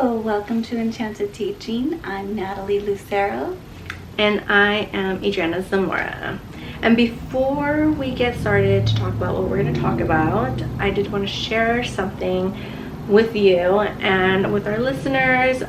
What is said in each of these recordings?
Hello, welcome to Enchanted Teaching. I'm Natalie Lucero. And I am Adriana Zamora. And before we get started to talk about what we're going to talk about, I did want to share something with you and with our listeners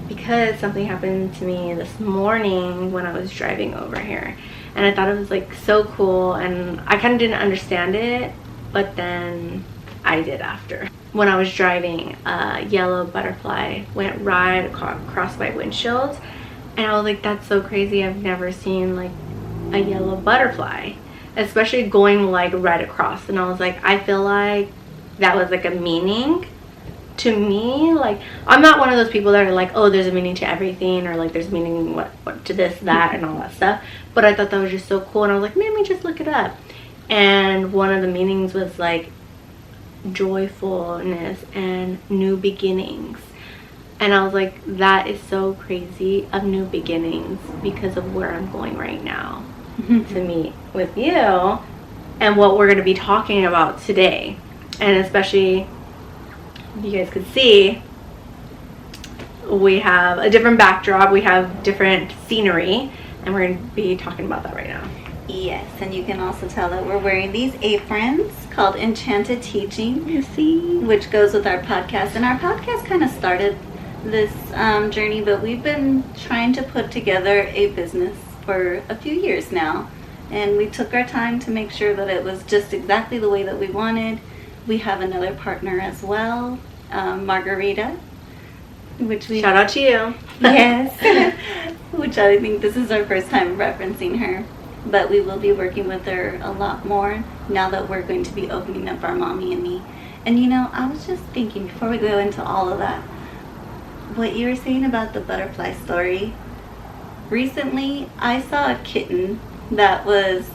because something happened to me this morning when I was driving over here. And I thought it was like so cool, and I kind of didn't understand it, but then I did after. When I was driving, a yellow butterfly went right across my windshield, and I was like, that's so crazy. I've never seen like a yellow butterfly, especially going like right across. And I was like, I feel like that was like a meaning to me. Like, I'm not one of those people that are like, oh, there's a meaning to everything, or like there's meaning what to this, that, and all that stuff. But I thought that was just so cool, and I was like, let me just look it up. And one of the meanings was like joyfulness and new beginnings. And I was like, that is so crazy, of new beginnings, because of where I'm going right now to meet with you and what we're going to be talking about today. And especially, if you guys could see, we have a different backdrop, we have different scenery, and we're going to be talking about that right now. Yes, and you can also tell that we're wearing these aprons called Enchanted Teaching, You see? which goes with our podcast. And our podcast kind of started this journey, but we've been trying to put together a business for a few years now. And we took our time to make sure that it was just exactly the way that we wanted. We have another partner as well, Margarita, which we... Shout out to you. Yes. Which I think this is our first time referencing her. But we will be working with her a lot more now that we're going to be opening up our Mommy and Me. And you know, I was just thinking, before we go into all of that, what you were saying about the butterfly story, recently I saw a kitten that was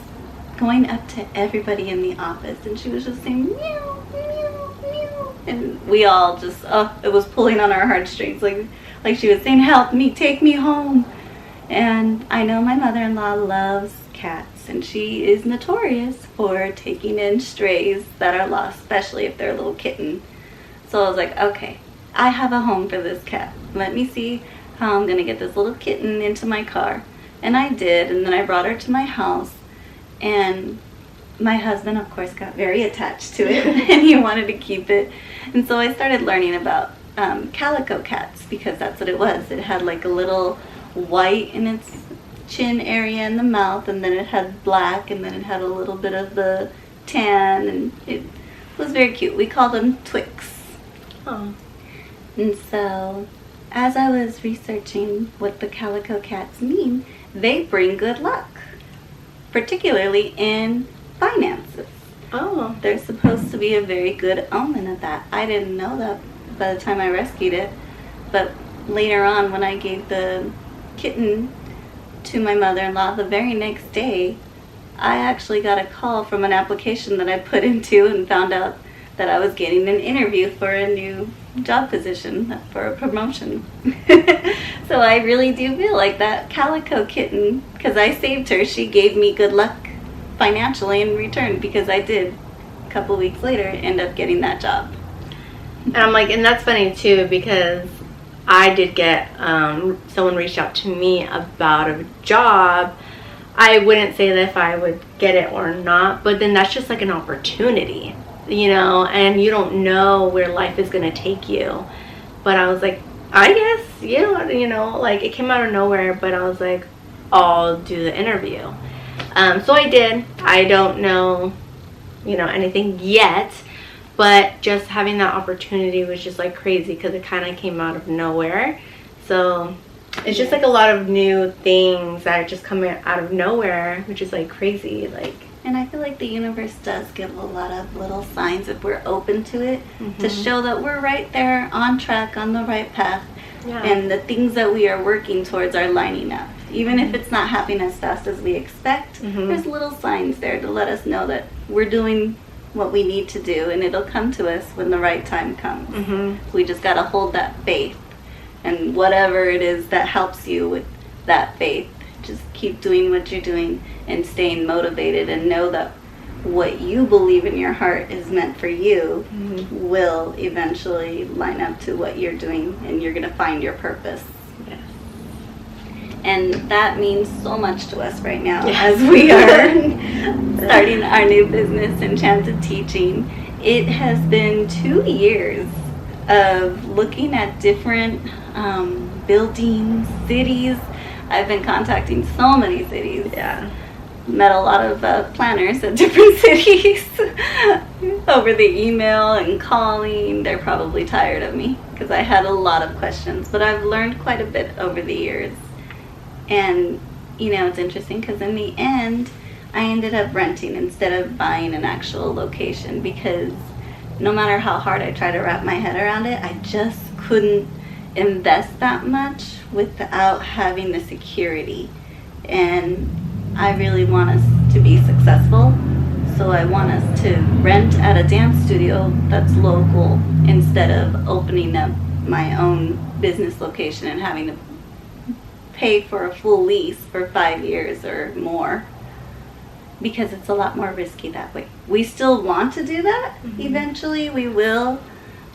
going up to everybody in the office, and she was just saying meow, meow, meow, and we all just, it was pulling on our heartstrings, like she was saying, help me, take me home. And I know my mother-in-law loves cats, and she is notorious for taking in strays that are lost, especially if they're a little kitten. So I was like, okay, I have a home for this cat. Let me see how I'm going to get this little kitten into my car. And I did, and then I brought her to my house, and my husband, of course, got very attached to it, and he wanted to keep it. And so I started learning about calico cats, because that's what it was. It had like a little white in its chin area and the mouth, and then it had black, and then it had a little bit of the tan, and it was very cute. We called them Twix. Oh. And so, as I was researching what the calico cats mean, they bring good luck, particularly in finances. Oh. They're supposed to be a very good omen of that. I didn't know that by the time I rescued it, but later on, when I gave the kitten to my mother-in-law, the very next day, I actually got a call from an application that I put into and found out that I was getting an interview for a new job position, for a promotion. So I really do feel like that calico kitten, because I saved her, she gave me good luck financially in return, because I did, a couple weeks later, end up getting that job. And I'm like, and that's funny too, because I did get, someone reached out to me about a job. I wouldn't say that if I would get it or not, but then that's just like an opportunity, you know, and you don't know where life is going to take you. But I was like, I guess, you know, like it came out of nowhere, but I was like, I'll do the interview. So I did. I don't know, you know, anything yet. But just having that opportunity was just like crazy, because it kind of came out of nowhere. So it's just like a lot of new things that just come out of nowhere, which is like crazy. Like, and I feel like the universe does give a lot of little signs if we're open to it, to show that we're right there on track, on the right path. Yeah. And the things that we are working towards are lining up. Even if it's not happening as fast as we expect, there's little signs there to let us know that we're doing what we need to do, and it'll come to us when the right time comes. We just got to hold that faith, and whatever it is that helps you with that faith, just keep doing what you're doing and staying motivated, and know that what you believe in your heart is meant for you will eventually line up to what you're doing, and you're going to find your purpose. Yes. And that means so much to us right now as we are starting our new business, Enchanted Teaching. It has been 2 years of looking at different buildings, cities. I've been contacting so many cities. Yeah. Met a lot of planners at different cities over the email and calling. They're probably tired of me because I had a lot of questions, but I've learned quite a bit over the years. And, you know, it's interesting because in the end, I ended up renting instead of buying an actual location, because no matter how hard I try to wrap my head around it, I just couldn't invest that much without having the security. And I really want us to be successful, so I want us to rent at a dance studio that's local instead of opening up my own business location and having to pay for a full lease for 5 years or more, because it's a lot more risky that way. We still want to do that. Eventually we will,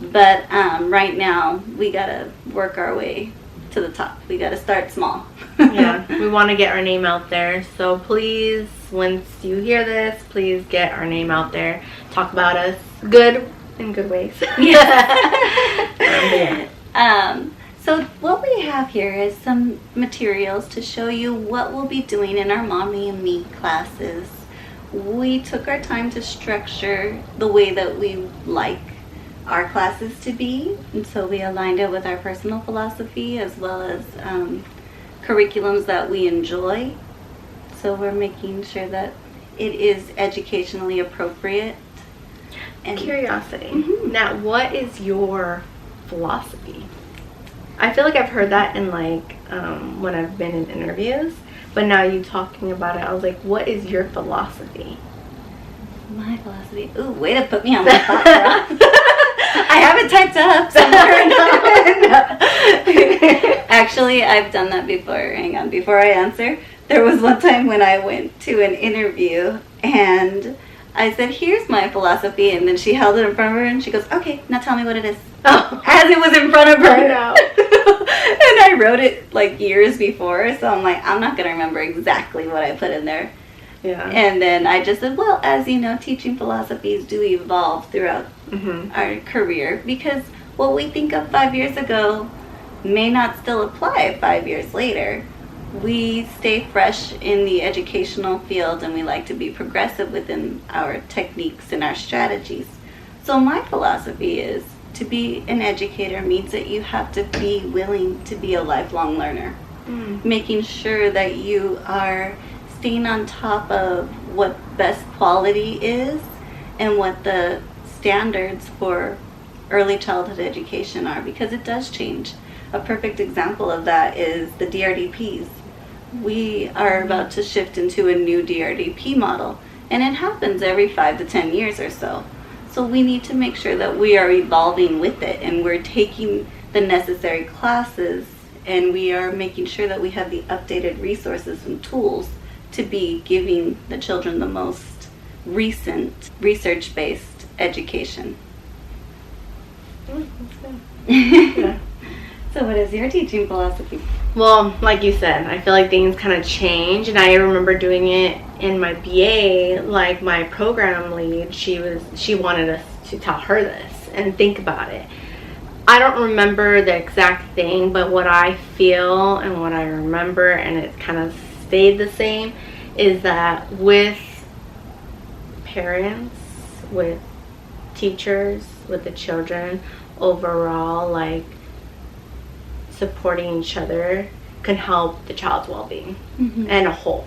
but right now we gotta work our way to the top. We gotta start small. Yeah, we want to get our name out there, so please, once you hear this, please get our name out there. Talk about us in good ways. So what we have here is some materials to show you what we'll be doing in our Mommy and Me classes. We took our time to structure the way that we like our classes to be, and so we aligned it with our personal philosophy as well as curriculums that we enjoy. So we're making sure that it is educationally appropriate. And Curiosity. Now, what is your philosophy? I feel like I've heard that in when I've been in interviews, but now you talking about it, I was like, what is your philosophy? My philosophy? Ooh, way to put me on the spot, girl. I have it typed up somewhere. Actually, I've done that before. Hang on, before I answer. There was one time when I went to an interview and I said, here's my philosophy, and then she held it in front of her and she goes, okay, now tell me what it is. Oh. As it was in front of her. I know. And I wrote it years before, so I'm like, I'm not going to remember exactly what I put in there. Yeah. And then I just said, well, as you know, teaching philosophies do evolve throughout our career, because what we think of 5 years ago may not still apply 5 years later. We stay fresh in the educational field, and we like to be progressive within our techniques and our strategies. So my philosophy is to be an educator means that you have to be willing to be a lifelong learner. Making sure that you are staying on top of what best quality is and what the standards for early childhood education are, because it does change. A perfect example of that is the DRDPs. We are about to shift into a new DRDP model, and it happens every 5 to 10 years or so. So we need to make sure that we are evolving with it, and we're taking the necessary classes, and we are making sure that we have the updated resources and tools to be giving the children the most recent research-based education. That's good. Yeah. So what is your teaching philosophy? Well, like you said, I feel like things kind of change, and I remember doing it in my BA. Like my program lead, she wanted us to tell her this and think about it. I don't remember the exact thing, but what I feel and what I remember, and it kind of stayed the same, is that with parents, with teachers, with the children, overall, supporting each other can help the child's well-being and a whole.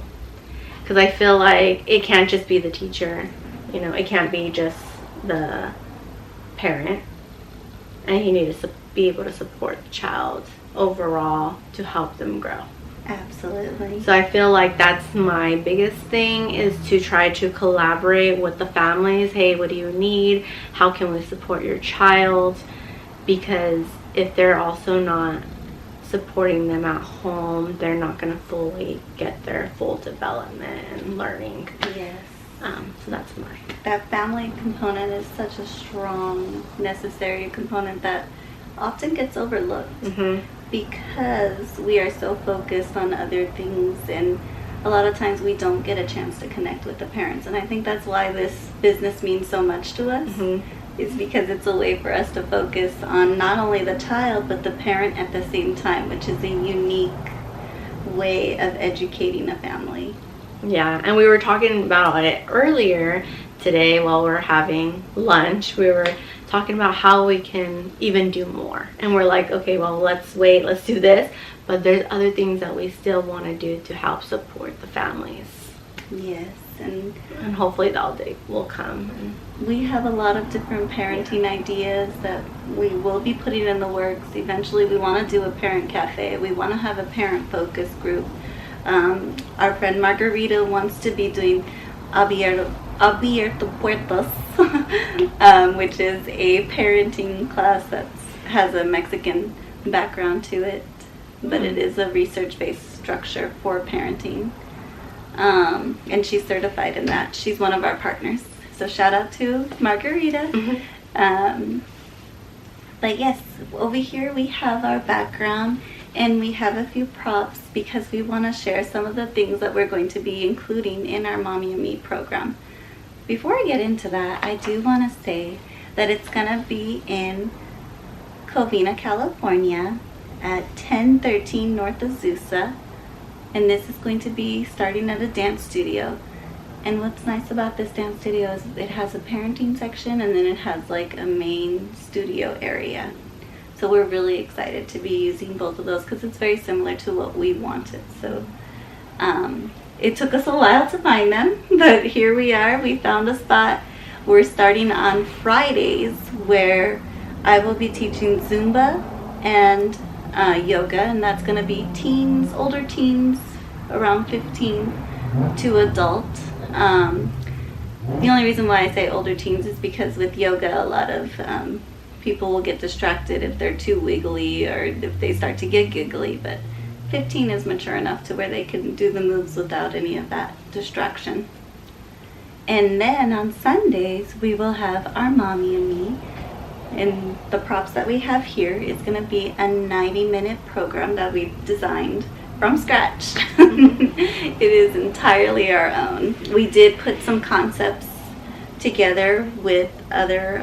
Because I feel like it can't just be the teacher, it can't be just the parent, and you need to be able to support the child overall to help them grow. Absolutely. So I feel like that's my biggest thing, is to try to collaborate with the families. Hey, what do you need? How can we support your child? Because if they're also not supporting them at home, they're not going to fully get their full development and learning. Yes. So that's mine. That family component is such a strong, necessary component that often gets overlooked because we are so focused on other things, and a lot of times we don't get a chance to connect with the parents. And I think that's why this business means so much to us. Is because it's a way for us to focus on not only the child but the parent at the same time, which is a unique way of educating a family. Yeah, and we were talking about it earlier today while we were having lunch. We were talking about how we can even do more. And we're like, okay, well, let's wait, let's do this. But there's other things that we still want to do to help support the families. Yes, and hopefully that day will come. We have a lot of different parenting ideas that we will be putting in the works. Eventually we want to do a parent cafe. We want to have a parent focus group. Our friend Margarita wants to be doing Abierto Puertos, which is a parenting class that has a Mexican background to it, but it is a research-based structure for parenting. And she's certified in that. She's one of our partners. So shout out to Margarita. But yes, over here we have our background and we have a few props because we want to share some of the things that we're going to be including in our Mommy and Me program. Before I get into that, I do want to say that it's going to be in Covina, California at 1013 North Azusa. And this is going to be starting at a dance studio. And what's nice about this dance studio is it has a parenting section and then it has like a main studio area. So we're really excited to be using both of those because it's very similar to what we wanted. So it took us a while to find them, but here we are. We found a spot. We're starting on Fridays where I will be teaching Zumba and yoga, and that's going to be teens, older teens, around 15 to adult. The only reason why I say older teens is because with yoga, a lot of people will get distracted if they're too wiggly or if they start to get giggly, but 15 is mature enough to where they can do the moves without any of that distraction. And then on Sundays, we will have our Mommy and Me. And the props that we have here is going to be a 90-minute program that we've designed from scratch. It is entirely our own. We did put some concepts together with other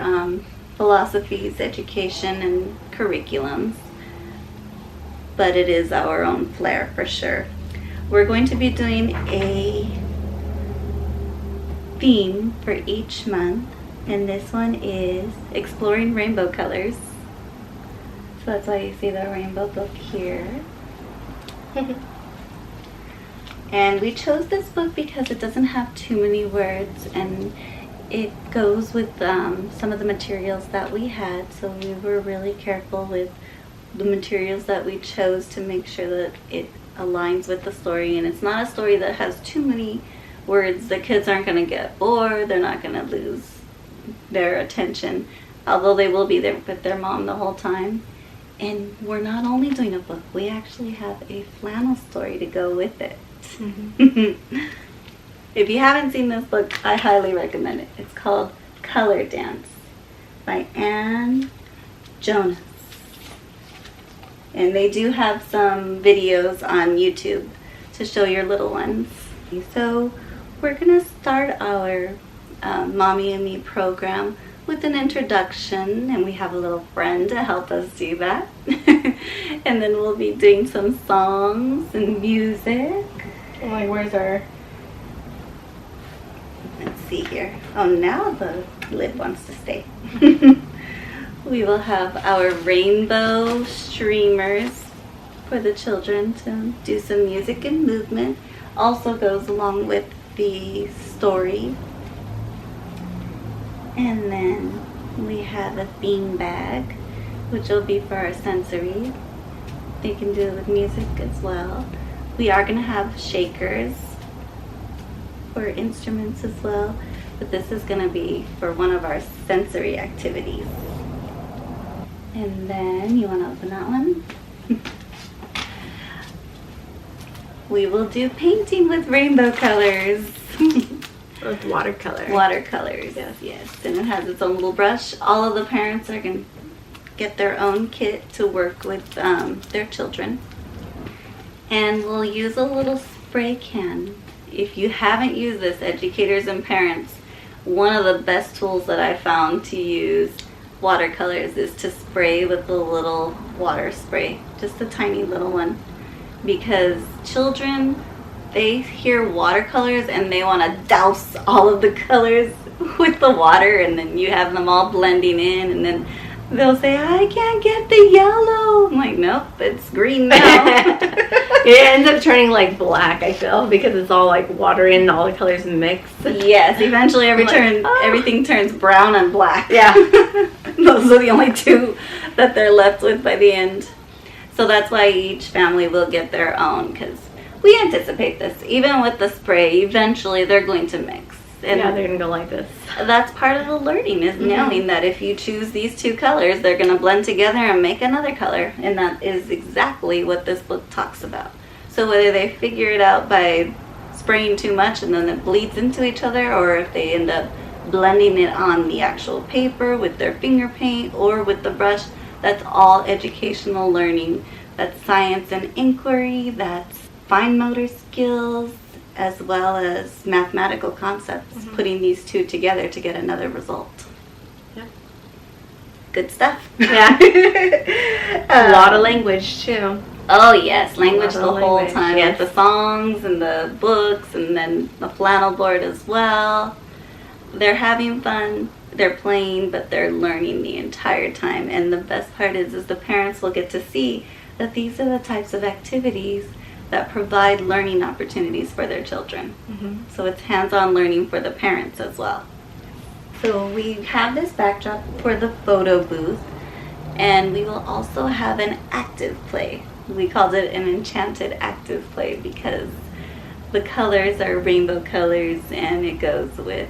philosophies, education, and curriculums, but it is our own flair for sure. We're going to be doing a theme for each month, and this one is exploring rainbow colors. So that's why you see the rainbow book here. And we chose this book because it doesn't have too many words and it goes with some of the materials that we had. So we were really careful with the materials that we chose to make sure that it aligns with the story. And it's not a story that has too many words. The kids aren't going to get bored. They're not going to lose their attention, although they will be there with their mom the whole time. And we're not only doing a book, we actually have a flannel story to go with it. If you haven't seen this book, I highly recommend it. It's called Color Dance by Anne Jonas. And they do have some videos on YouTube to show your little ones. So we're going to start our Mommy and Me program with an introduction, and we have a little friend to help us do that. And then we'll be doing some songs and music. Like, where's our... Let's see here. Oh, now the lid wants to stay. We will have our rainbow streamers for the children to do some music and movement. Also goes along with the story. And then we have a bean bag, which will be for our sensory. They can do it with music as well. We are going to have shakers for instruments as well, but this is going to be for one of our sensory activities. And then, you want to open that one? We will do painting with rainbow colors. With watercolor. Watercolors, yes. And it has its own little brush. All of the parents are going to get their own kit to work with their children. And we'll use a little spray can. If you haven't used this, educators and parents, one of the best tools that I found to use watercolors is to spray with the little water spray, just a tiny little one, because children, they hear watercolors and they want to douse all of the colors with the water, and then you have them all blending in, and then they'll say, I can't get the yellow. I'm like, nope, it's green now. It ends up turning like black, I feel, because it's all like water and all the colors mixed. Yes, eventually everything turns brown and black. Yeah. Those are the only two that they're left with by the end. So that's why each family will get their own, because we anticipate this. Even with the spray, eventually they're going to mix. And yeah, they're going to go like this. That's part of the learning, is knowing that if you choose these two colors, they're going to blend together and make another color. And that is exactly what this book talks about. So whether they figure it out by spraying too much and then it bleeds into each other, or if they end up blending it on the actual paper with their finger paint or with the brush, that's all educational learning. That's science and inquiry, that's fine motor skills, as well as mathematical concepts, putting these two together to get another result. Yeah. Good stuff. Yeah. A lot of language, too. Oh, yes. Language the whole language, time. yes. With the songs and the books and then the flannel board as well. They're having fun. They're playing, but they're learning the entire time. And the best part is the parents will get to see that these are the types of activities that provide learning opportunities for their children. So it's hands-on learning for the parents as well. So we have this backdrop for the photo booth, and we will also have an active play. We called it an enchanted active play because the colors are rainbow colors, and it goes with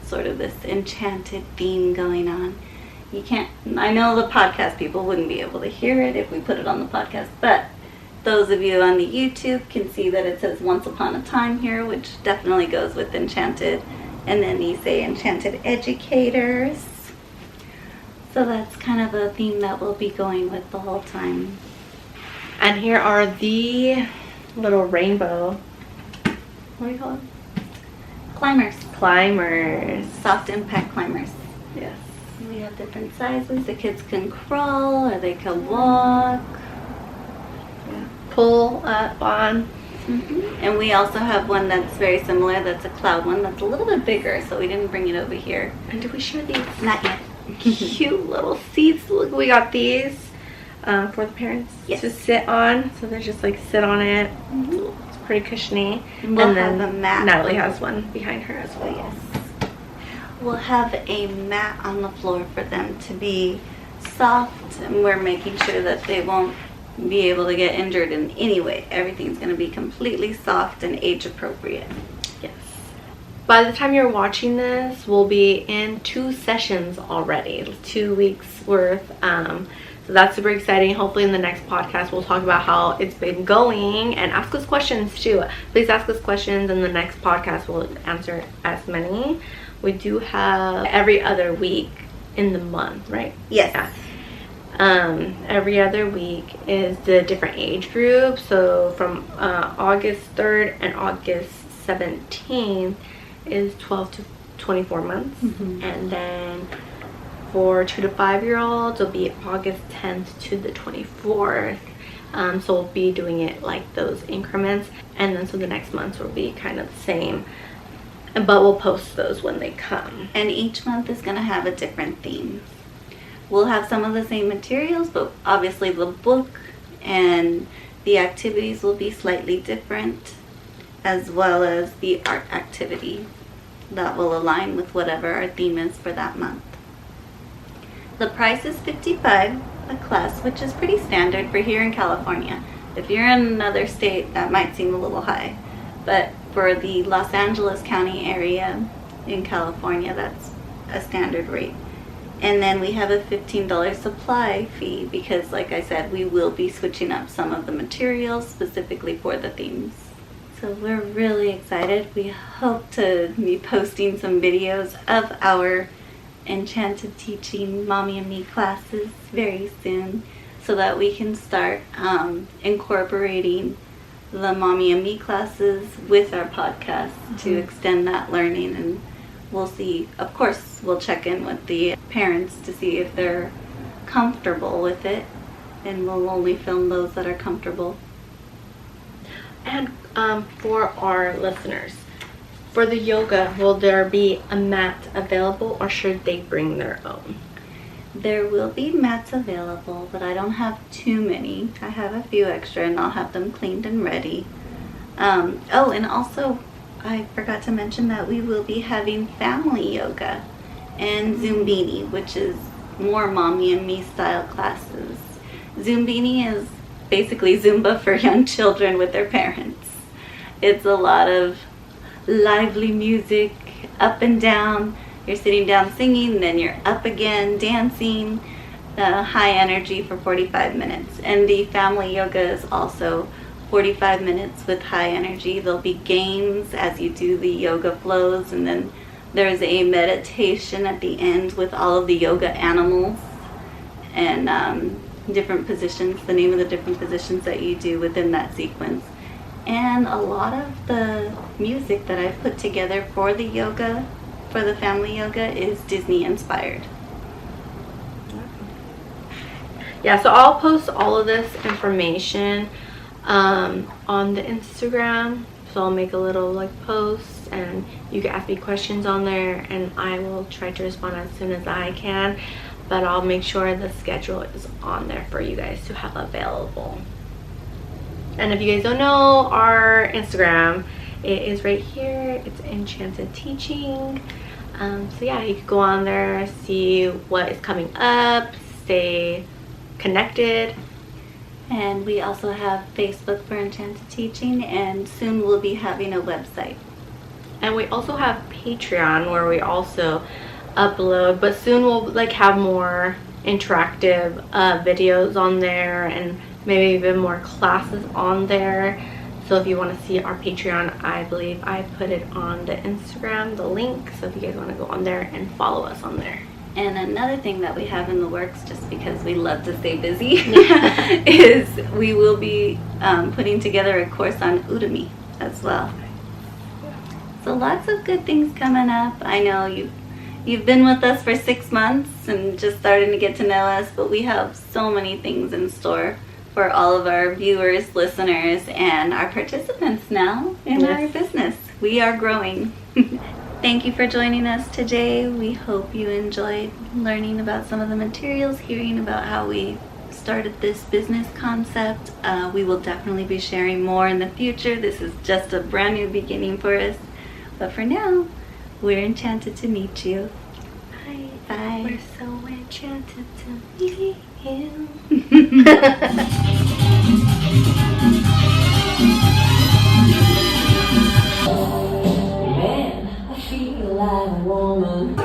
sort of this enchanted theme going on. You can't, I know the podcast people wouldn't be able to hear it if we put it on the podcast, but those of you on the YouTube can see that it says Once Upon a Time here, which definitely goes with Enchanted. And then these say Enchanted Educators. So that's kind of a theme that we'll be going with the whole time. And here are the little rainbow, what do you call them? Climbers. Soft impact climbers. Yes. We have different sizes. The kids can crawl or they can walk. Pull up on. And we also have one that's very similar, that's a cloud one that's a little bit bigger, so we didn't bring it over here. And did we share these? Not yet. Cute little seats. Look, we got these for the parents to sit on. So they just like sit on it. It's pretty cushiony. And we'll then have a mat. Natalie has one behind her as well. Yes. We'll have a mat on the floor for them to be soft, and we're making sure that they won't be able to get injured in any way. Everything's going to be completely soft and age appropriate. Yes. By the time you're watching this, we'll be in 2 sessions already, 2 weeks worth. So that's super exciting. Hopefully in the next podcast we'll talk about how it's been going, and ask us questions too. Please ask us questions. In the next podcast we'll answer as many. We do have every other week in the month, right? Yes. Yeah. Every other week is the different age group. So from August 3rd and August 17th is 12 to 24 months. And then for 2 to 5 year olds, it'll be August 10th to the 24th. So we'll be doing it like those increments. And then so the next month will be kind of the same. But we'll post those when they come. And each month is going to have a different theme. We'll have some of the same materials, but obviously the book and the activities will be slightly different, as well as the art activity that will align with whatever our theme is for that month. The price is $55 a class, which is pretty standard for here in California. If you're in another state, that might seem a little high, but for the Los Angeles County area in California, that's a standard rate. And then we have a $15 supply fee because, like I said, we will be switching up some of the materials specifically for the themes. So we're really excited. We hope to be posting some videos of our Enchanted Teaching Mommy and Me classes very soon, so that we can start incorporating the Mommy and Me classes with our podcast to extend that learning. And we'll see, of course, we'll check in with the parents to see if they're comfortable with it, and we'll only film those that are comfortable. And for our listeners, for the yoga, will there be a mat available, or should they bring their own? There will be mats available, but I don't have too many. I have a few extra, and I'll have them cleaned and ready. Oh, and also, I forgot to mention that we will be having family yoga and Zumbini, which is more Mommy and Me style classes. Zumbini is basically Zumba for young children with their parents. It's a lot of lively music, up and down. You're sitting down singing, then you're up again dancing, high energy for 45 minutes. And the family yoga is also 45 minutes with high energy. There'll be games as you do the yoga flows, and then there's a meditation at the end with all of the yoga animals and different positions, the name of the different positions that you do within that sequence. And a lot of the music that I've put together for the yoga, for the family yoga, is Disney inspired. Yeah, so I'll post all of this information on the Instagram. So I'll make a little post, and you can ask me questions on there, and I will try to respond as soon as I can. But I'll make sure the schedule is on there for you guys to have available. And if you guys don't know our Instagram, it is right here. It's Enchanted Teaching. So yeah, you can go on there, see what is coming up, stay connected. And we also have Facebook for Enchanted Teaching, and soon we'll be having a website. And we also have Patreon, where we also upload, but soon we'll have more interactive videos on there, and maybe even more classes on there. So if you want to see our Patreon, I believe I put it on the Instagram, the link. So if you guys want to go on there and follow us on there. And another thing that we have in the works, just because we love to stay busy, is we will be putting together a course on Udemy as well. So lots of good things coming up. I know you've been with us for 6 months and just starting to get to know us, but we have so many things in store for all of our viewers, listeners, and our participants now in our business. We are growing. Thank you for joining us today. We hope you enjoyed learning about some of the materials, hearing about how we started this business concept. We will definitely be sharing more in the future. This is just a brand new beginning for us. But for now, we're enchanted to meet you. Bye. Bye. We're so enchanted to meet you. Man, I feel like a woman.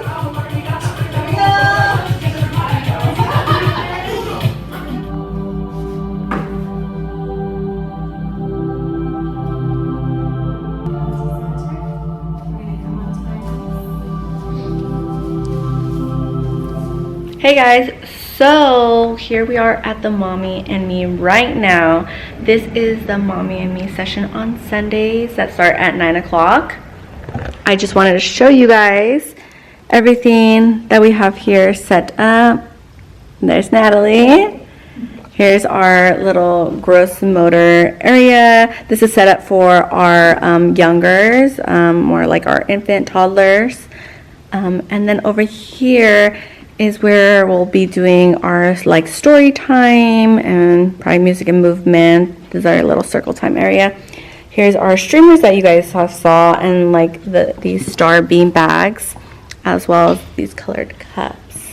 Hey guys, so here we are at the Mommy and Me right now. This is the Mommy and Me session on Sundays that start at 9 o'clock. I just wanted to show you guys everything that we have here set up. There's Natalie. Here's our little gross motor area. This is set up for our youngers, more like our infant toddlers. And then over here is where we'll be doing our story time and probably music and movement. This is our little circle time area. Here's our streamers that you guys saw, and these star bean bags, as well as these colored cups.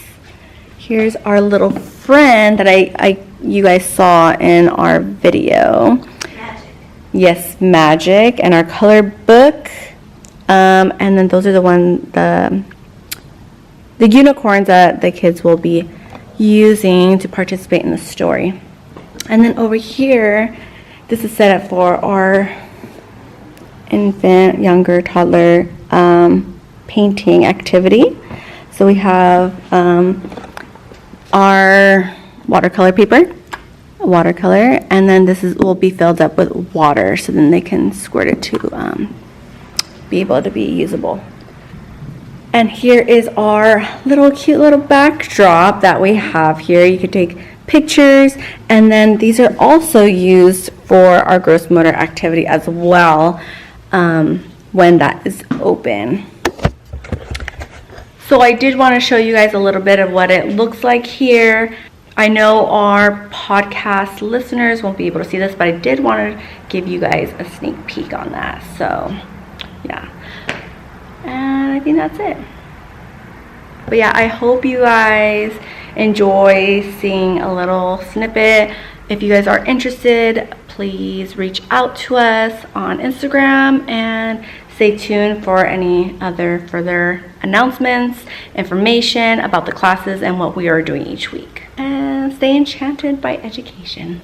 Here's our little friend that you guys saw in our video. Magic. Yes, Magic, and our color book. And then those are the unicorns that the kids will be using to participate in the story. And then over here, this is set up for our infant, younger, toddler painting activity. So we have our watercolor paper, watercolor, and then this will be filled up with water, so then they can squirt it to be able to be usable. And here is our cute little backdrop that we have here. You could take pictures, and then these are also used for our gross motor activity as well when that is open. So I did want to show you guys a little bit of what it looks like here. I know our podcast listeners won't be able to see this, but I did want to give you guys a sneak peek on that. So yeah, and I think that's it. But yeah, I hope you guys enjoy seeing a little snippet. If you guys are interested, please reach out to us on Instagram and stay tuned for any other further announcements, information about the classes and what we are doing each week. And stay enchanted by education.